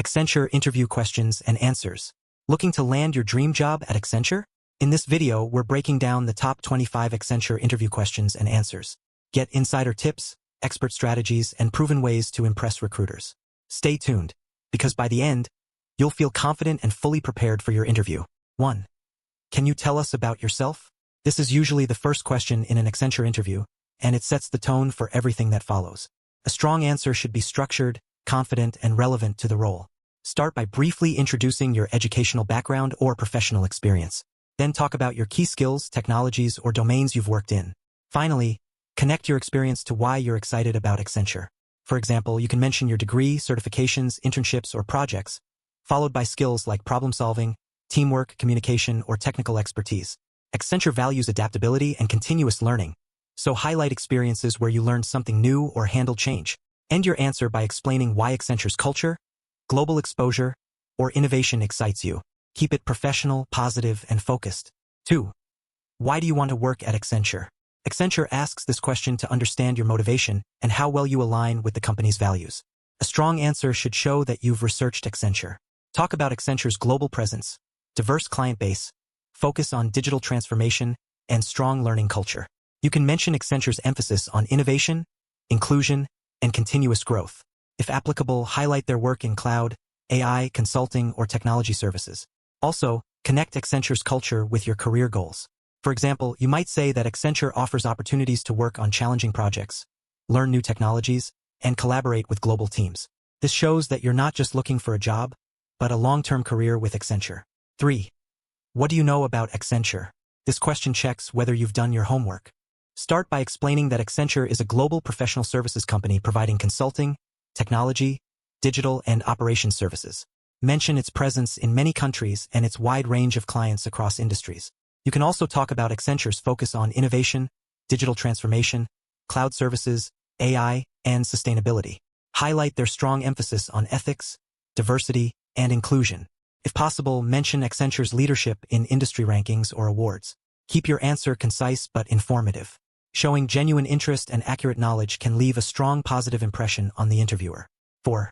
Accenture interview questions and answers. Looking to land your dream job at Accenture? In this video, we're breaking down the top 25 Accenture interview questions and answers. Get insider tips, expert strategies, and proven ways to impress recruiters. Stay tuned, because by the end, you'll feel confident and fully prepared for your interview. 1. Can you tell us about yourself? This is usually the first question in an Accenture interview, and it sets the tone for everything that follows. A strong answer should be structured, confident, and relevant to the role. Start by briefly introducing your educational background or professional experience. Then talk about your key skills, technologies, or domains you've worked in. Finally, connect your experience to why you're excited about Accenture. For example, you can mention your degree, certifications, internships, or projects, followed by skills like problem-solving, teamwork, communication, or technical expertise. Accenture values adaptability and continuous learning, so highlight experiences where you learned something new or handled change. End your answer by explaining why Accenture's culture, global exposure, or innovation excites you. Keep it professional, positive, and focused. 2. Why do you want to work at Accenture? Accenture asks this question to understand your motivation and how well you align with the company's values. A strong answer should show that you've researched Accenture. Talk about Accenture's global presence, diverse client base, focus on digital transformation, and strong learning culture. You can mention Accenture's emphasis on innovation, inclusion, and continuous growth. If applicable, highlight their work in cloud, AI, consulting, or technology services. Also, connect Accenture's culture with your career goals. For example, you might say that Accenture offers opportunities to work on challenging projects, learn new technologies, and collaborate with global teams. This shows that you're not just looking for a job, but a long-term career with Accenture. 3. What do you know about Accenture? This question checks whether you've done your homework. Start by explaining that Accenture is a global professional services company providing consulting, technology, digital, and operations services. Mention its presence in many countries and its wide range of clients across industries. You can also talk about Accenture's focus on innovation, digital transformation, cloud services, AI, and sustainability. Highlight their strong emphasis on ethics, diversity, and inclusion. If possible, mention Accenture's leadership in industry rankings or awards. Keep your answer concise but informative. Showing genuine interest and accurate knowledge can leave a strong positive impression on the interviewer. 4.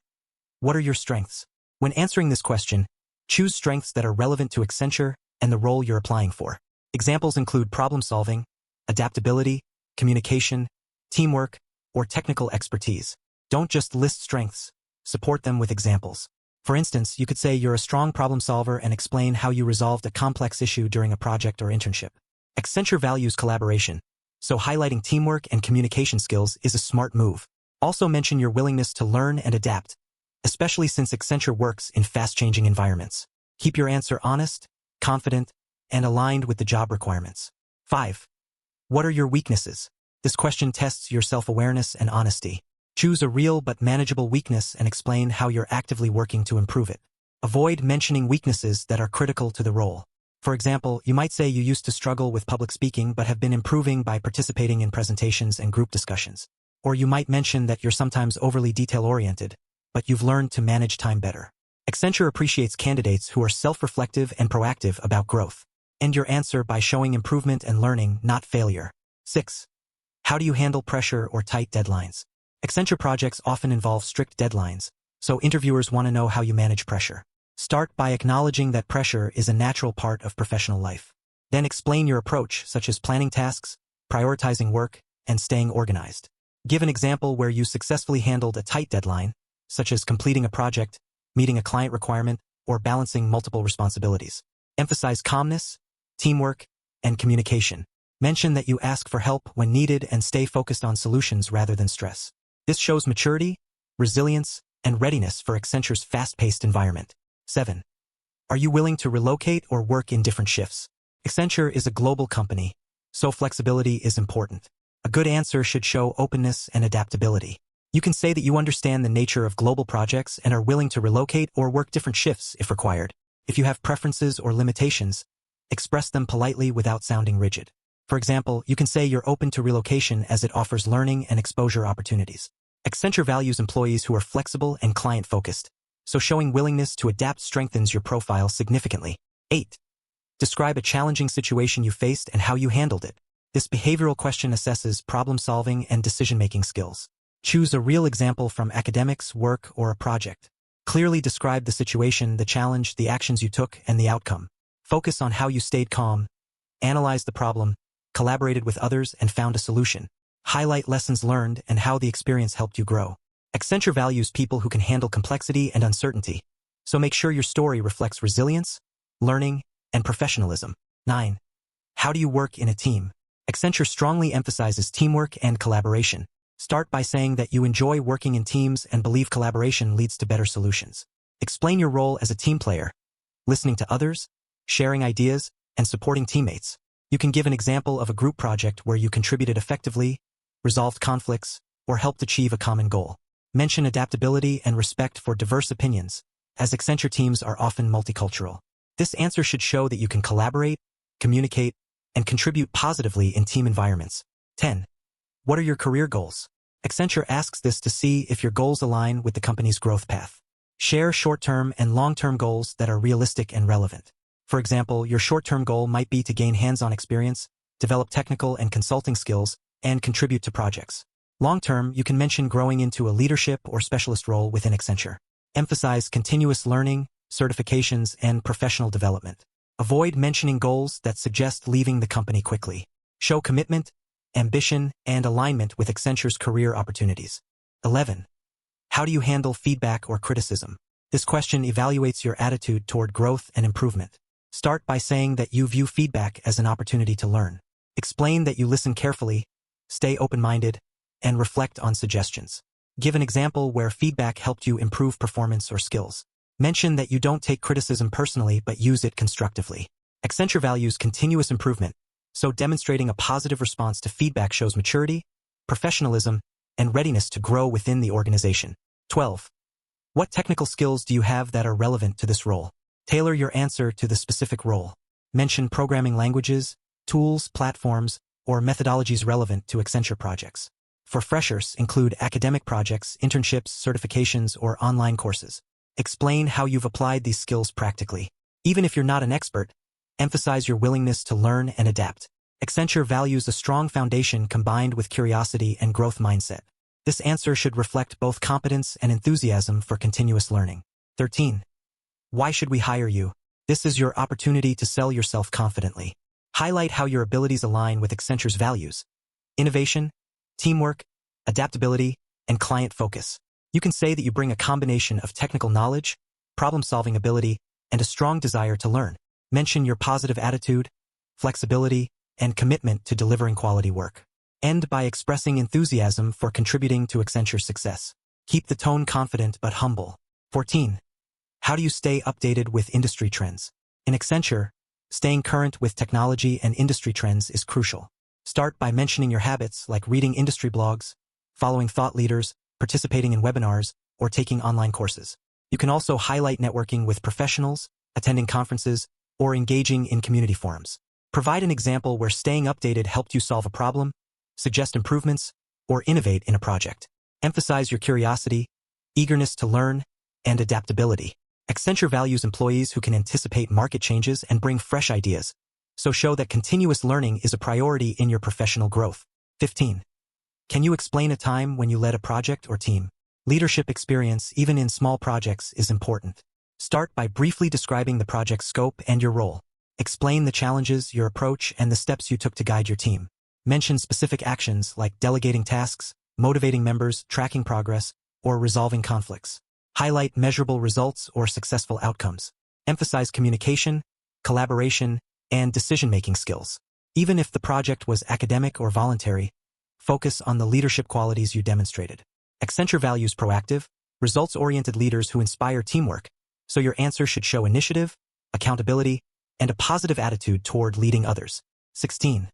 What are your strengths? When answering this question, choose strengths that are relevant to Accenture and the role you're applying for. Examples include problem-solving, adaptability, communication, teamwork, or technical expertise. Don't just list strengths, support them with examples. For instance, you could say you're a strong problem solver and explain how you resolved a complex issue during a project or internship. Accenture values collaboration, so highlighting teamwork and communication skills is a smart move. Also mention your willingness to learn and adapt, especially since Accenture works in fast-changing environments. Keep your answer honest, confident, and aligned with the job requirements. 5. What are your weaknesses? This question tests your self-awareness and honesty. Choose a real but manageable weakness and explain how you're actively working to improve it. Avoid mentioning weaknesses that are critical to the role. For example, you might say you used to struggle with public speaking but have been improving by participating in presentations and group discussions. Or you might mention that you're sometimes overly detail-oriented, but you've learned to manage time better. Accenture appreciates candidates who are self-reflective and proactive about growth. End your answer by showing improvement and learning, not failure. 6. How do you handle pressure or tight deadlines? Accenture projects often involve strict deadlines, so interviewers want to know how you manage pressure. Start by acknowledging that pressure is a natural part of professional life. Then explain your approach, such as planning tasks, prioritizing work, and staying organized. Give an example where you successfully handled a tight deadline, such as completing a project, meeting a client requirement, or balancing multiple responsibilities. Emphasize calmness, teamwork, and communication. Mention that you ask for help when needed and stay focused on solutions rather than stress. This shows maturity, resilience, and readiness for Accenture's fast-paced environment. 7. Are you willing to relocate or work in different shifts? Accenture is a global company, so flexibility is important. A good answer should show openness and adaptability. You can say that you understand the nature of global projects and are willing to relocate or work different shifts if required. If you have preferences or limitations, express them politely without sounding rigid. For example, you can say you're open to relocation as it offers learning and exposure opportunities. Accenture values employees who are flexible and client-focused, so showing willingness to adapt strengthens your profile significantly. 8. Describe a challenging situation you faced and how you handled it. This behavioral question assesses problem-solving and decision-making skills. Choose a real example from academics, work, or a project. Clearly describe the situation, the challenge, the actions you took, and the outcome. Focus on how you stayed calm, analyzed the problem, collaborated with others, and found a solution. Highlight lessons learned and how the experience helped you grow. Accenture values people who can handle complexity and uncertainty, so make sure your story reflects resilience, learning, and professionalism. 9. How do you work in a team? Accenture strongly emphasizes teamwork and collaboration. Start by saying that you enjoy working in teams and believe collaboration leads to better solutions. Explain your role as a team player, listening to others, sharing ideas, and supporting teammates. You can give an example of a group project where you contributed effectively, resolved conflicts, or helped achieve a common goal. Mention adaptability and respect for diverse opinions, as Accenture teams are often multicultural. This answer should show that you can collaborate, communicate, and contribute positively in team environments. 10. What are your career goals? Accenture asks this to see if your goals align with the company's growth path. Share short-term and long-term goals that are realistic and relevant. For example, your short-term goal might be to gain hands-on experience, develop technical and consulting skills, and contribute to projects. Long-term, you can mention growing into a leadership or specialist role within Accenture. Emphasize continuous learning, certifications, and professional development. Avoid mentioning goals that suggest leaving the company quickly. Show commitment, ambition, and alignment with Accenture's career opportunities. 11. How do you handle feedback or criticism? This question evaluates your attitude toward growth and improvement. Start by saying that you view feedback as an opportunity to learn. Explain that you listen carefully, stay open-minded, and reflect on suggestions. Give an example where feedback helped you improve performance or skills. Mention that you don't take criticism personally but use it constructively. Accenture values continuous improvement, so demonstrating a positive response to feedback shows maturity, professionalism, and readiness to grow within the organization. 12. What technical skills do you have that are relevant to this role? Tailor your answer to the specific role. Mention programming languages, tools, platforms, or methodologies relevant to Accenture projects. For freshers, include academic projects, internships, certifications, or online courses. Explain how you've applied these skills practically. Even if you're not an expert, emphasize your willingness to learn and adapt. Accenture values a strong foundation combined with curiosity and growth mindset. This answer should reflect both competence and enthusiasm for continuous learning. 13. Why should we hire you? This is your opportunity to sell yourself confidently. Highlight how your abilities align with Accenture's values: innovation, teamwork, adaptability, and client focus. You can say that you bring a combination of technical knowledge, problem-solving ability, and a strong desire to learn. Mention your positive attitude, flexibility, and commitment to delivering quality work. End by expressing enthusiasm for contributing to Accenture's success. Keep the tone confident but humble. 14. How do you stay updated with industry trends? In Accenture, staying current with technology and industry trends is crucial. Start by mentioning your habits like reading industry blogs, following thought leaders, participating in webinars, or taking online courses. You can also highlight networking with professionals, attending conferences, or engaging in community forums. Provide an example where staying updated helped you solve a problem, suggest improvements, or innovate in a project. Emphasize your curiosity, eagerness to learn, and adaptability. Accenture values employees who can anticipate market changes and bring fresh ideas, so show that continuous learning is a priority in your professional growth. 15. Can you explain a time when you led a project or team? Leadership experience, even in small projects, is important. Start by briefly describing the project's scope and your role. Explain the challenges, your approach, and the steps you took to guide your team. Mention specific actions like delegating tasks, motivating members, tracking progress, or resolving conflicts. Highlight measurable results or successful outcomes. Emphasize communication, collaboration, and decision-making skills. Even if the project was academic or voluntary, focus on the leadership qualities you demonstrated. Accenture values proactive, results-oriented leaders who inspire teamwork, so your answer should show initiative, accountability, and a positive attitude toward leading others. 16.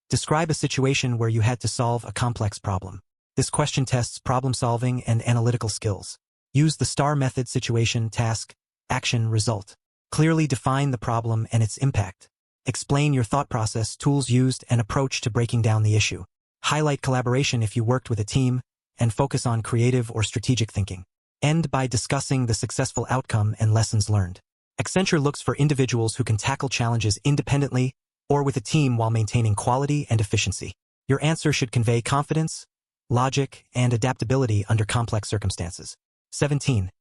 Describe a situation where you had to solve a complex problem. This question tests problem-solving and analytical skills. Use the STAR method: situation, task, action, result. Clearly define the problem and its impact. Explain your thought process, tools used, and approach to breaking down the issue. Highlight collaboration if you worked with a team, and focus on creative or strategic thinking. End by discussing the successful outcome and lessons learned. Accenture looks for individuals who can tackle challenges independently or with a team while maintaining quality and efficiency. Your answer should convey confidence, logic, and adaptability under complex circumstances. 17.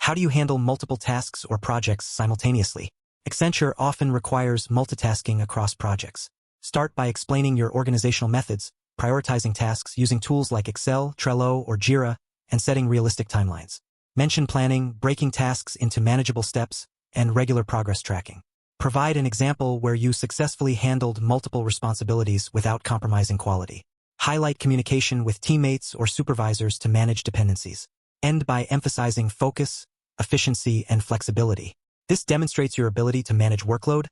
How do you handle multiple tasks or projects simultaneously? Accenture often requires multitasking across projects. Start by explaining your organizational methods, prioritizing tasks using tools like Excel, Trello, or Jira, and setting realistic timelines. Mention planning, breaking tasks into manageable steps, and regular progress tracking. Provide an example where you successfully handled multiple responsibilities without compromising quality. Highlight communication with teammates or supervisors to manage dependencies. End by emphasizing focus, efficiency, and flexibility. This demonstrates your ability to manage workload,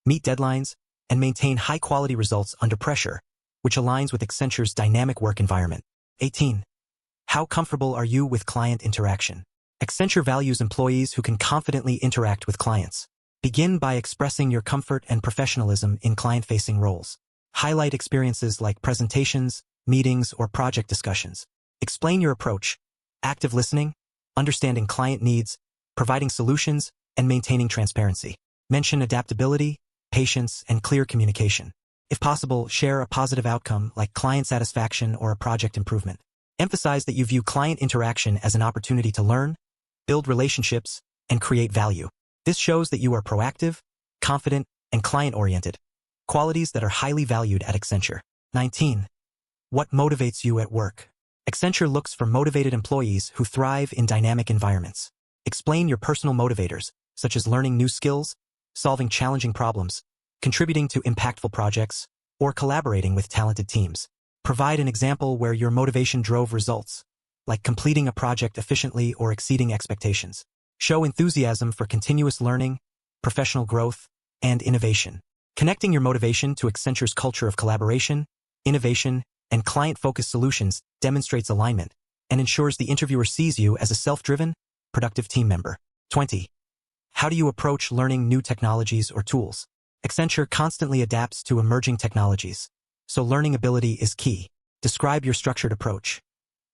meet deadlines, and maintain high-quality results under pressure, which aligns with Accenture's dynamic work environment. 18. How comfortable are you with client interaction? Accenture values employees who can confidently interact with clients. Begin by expressing your comfort and professionalism in client-facing roles. Highlight experiences like presentations, meetings, or project discussions. Explain your approach, active listening, understanding client needs, providing solutions, and maintaining transparency. Mention adaptability, patience, and clear communication. If possible, share a positive outcome like client satisfaction or a project improvement. Emphasize that you view client interaction as an opportunity to learn, build relationships, and create value. This shows that you are proactive, confident, and client-oriented, qualities that are highly valued at Accenture. 19. What motivates you at work? Accenture looks for motivated employees who thrive in dynamic environments. Explain your personal motivators, such as learning new skills, solving challenging problems, contributing to impactful projects, or collaborating with talented teams. Provide an example where your motivation drove results, like completing a project efficiently or exceeding expectations. Show enthusiasm for continuous learning, professional growth, and innovation. Connecting your motivation to Accenture's culture of collaboration, innovation, and client-focused solutions demonstrates alignment and ensures the interviewer sees you as a self-driven, productive team member. 20. How do you approach learning new technologies or tools? Accenture constantly adapts to emerging technologies, so learning ability is key. Describe your structured approach.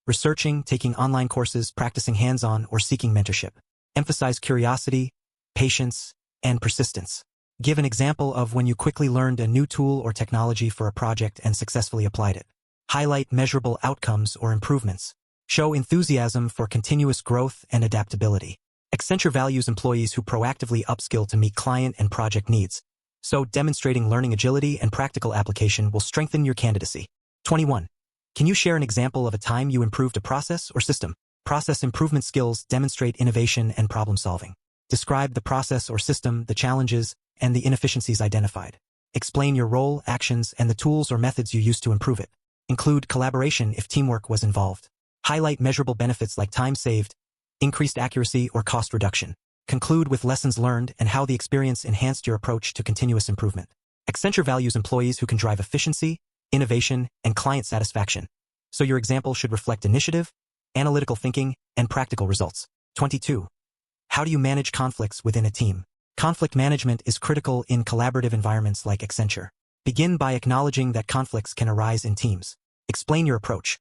Researching, taking online courses, practicing hands-on, or seeking mentorship. Emphasize curiosity, patience, and persistence. Give an example of when you quickly learned a new tool or technology for a project and successfully applied it. Highlight measurable outcomes or improvements. Show enthusiasm for continuous growth and adaptability. Accenture values employees who proactively upskill to meet client and project needs, so demonstrating learning agility and practical application will strengthen your candidacy. 21. Can you share an example of a time you improved a process or system? Process improvement skills demonstrate innovation and problem-solving. Describe the process or system, the challenges, and the inefficiencies identified. Explain your role, actions, and the tools or methods you used to improve it. Include collaboration if teamwork was involved. Highlight measurable benefits like time saved, increased accuracy, or cost reduction. Conclude with lessons learned and how the experience enhanced your approach to continuous improvement. Accenture values employees who can drive efficiency, innovation, and client satisfaction, so your example should reflect initiative, analytical thinking, and practical results. 22. How do you manage conflicts within a team? Conflict management is critical in collaborative environments like Accenture. Begin by acknowledging that conflicts can arise in teams. Explain your approach,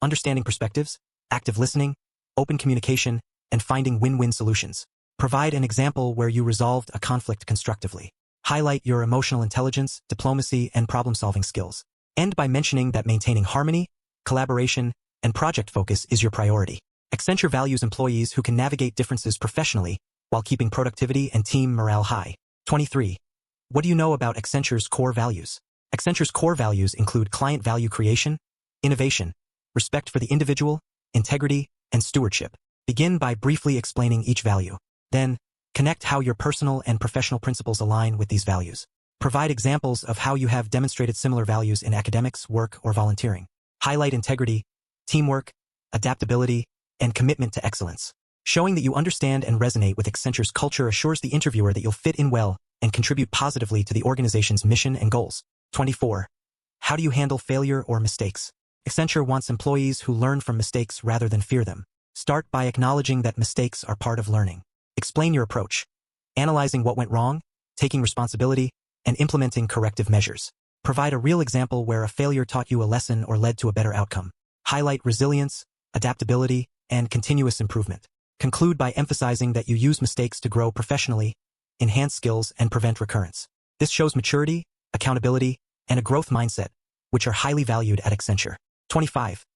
understanding perspectives, active listening, open communication, and finding win-win solutions. Provide an example where you resolved a conflict constructively. Highlight your emotional intelligence, diplomacy, and problem-solving skills. End by mentioning that maintaining harmony, collaboration, and project focus is your priority. Accenture values employees who can navigate differences professionally while keeping productivity and team morale high. 23. What do you know about Accenture's core values? Accenture's core values include client value creation, innovation, respect for the individual, integrity, and stewardship. Begin by briefly explaining each value. Then, connect how your personal and professional principles align with these values. Provide examples of how you have demonstrated similar values in academics, work, or volunteering. Highlight integrity, teamwork, adaptability, and commitment to excellence. Showing that you understand and resonate with Accenture's culture assures the interviewer that you'll fit in well and contribute positively to the organization's mission and goals. 24. How do you handle failure or mistakes? Accenture wants employees who learn from mistakes rather than fear them. Start by acknowledging that mistakes are part of learning. Explain your approach, analyzing what went wrong, taking responsibility, and implementing corrective measures. Provide a real example where a failure taught you a lesson or led to a better outcome. Highlight resilience, adaptability, and continuous improvement. Conclude by emphasizing that you use mistakes to grow professionally, enhance skills, and prevent recurrence. This shows maturity, accountability, and a growth mindset, which are highly valued at Accenture. 25.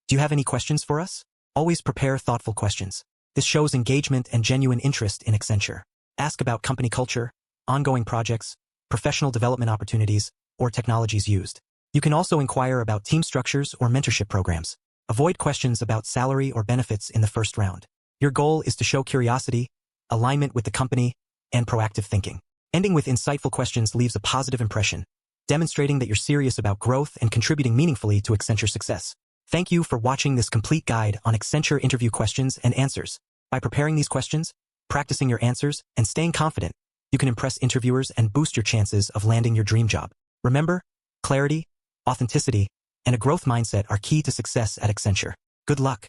Do you have any questions for us? Always prepare thoughtful questions. This shows engagement and genuine interest in Accenture. Ask about company culture, ongoing projects, professional development opportunities, or technologies used. You can also inquire about team structures or mentorship programs. Avoid questions about salary or benefits in the first round. Your goal is to show curiosity, alignment with the company, and proactive thinking. Ending with insightful questions leaves a positive impression, demonstrating that you're serious about growth and contributing meaningfully to Accenture's success. Thank you for watching this complete guide on Accenture interview questions and answers. By preparing these questions, practicing your answers, and staying confident, you can impress interviewers and boost your chances of landing your dream job. Remember, clarity, authenticity, and a growth mindset are key to success at Accenture. Good luck.